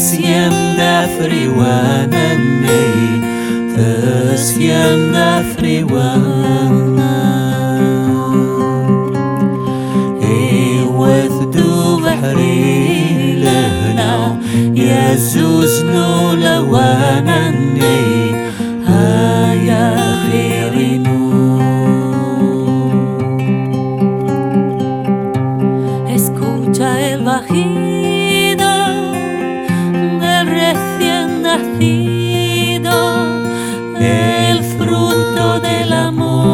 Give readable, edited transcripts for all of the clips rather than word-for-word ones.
تسيمنا فريوانني تسيمنا فريوانا وثدو بحري لهنا يزوزنو لوانني هيا لxiṛ-inu. Escucha el bajido del recién nacido, el fruto del amor,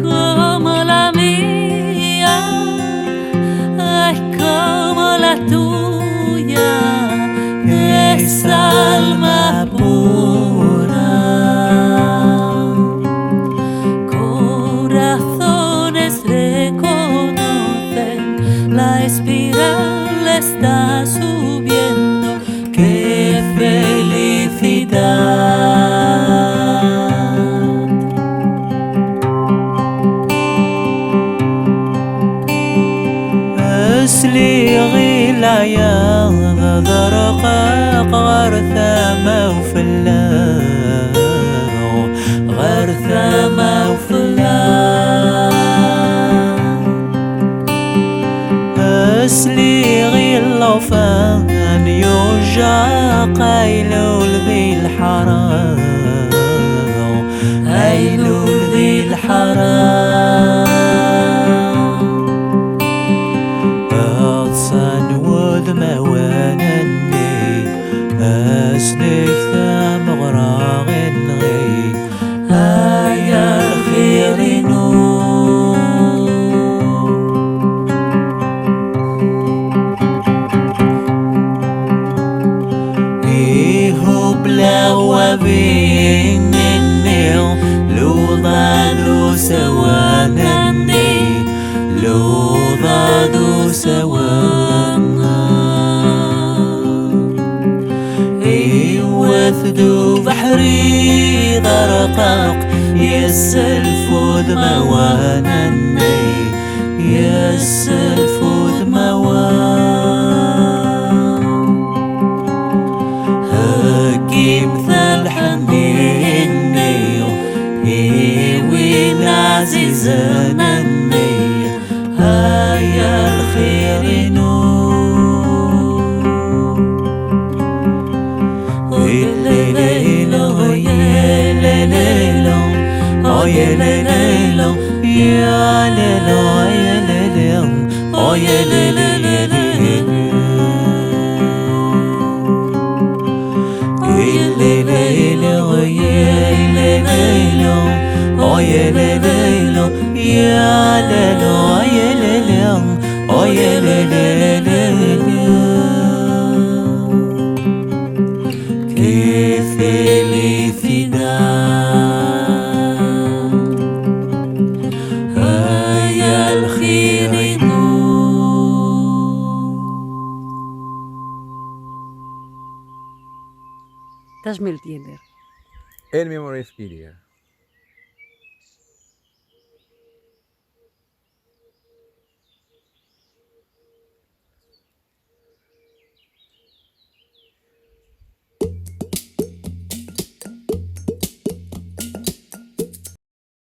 como la mía, es como la tuya, es alma pura. Corazones reconocen, la espiral está subiendo. ¡Qué felicidad! أسليغي العياض ذرقاق غرثامة وفلاغ غرثامة وفلاغ أسليغي اللوفان يوجع قايلول ذي الحرام قايلول ذي الحرام أغصان وذموانني أسنك ثام غراغنغي هيا لxiṛ-inu. وبينني لو ضادوا سوانني لو ضادوا سوانا وثدو بحري غرقاق يسلف ذموانني يسلف ذموان هكيم مثل حنيني وين عزيزنني هيا لxiṛ-inu. ¡Qué felicidad! هيا لxiṛ-inu. تجميل ديالي In Memory of Idir.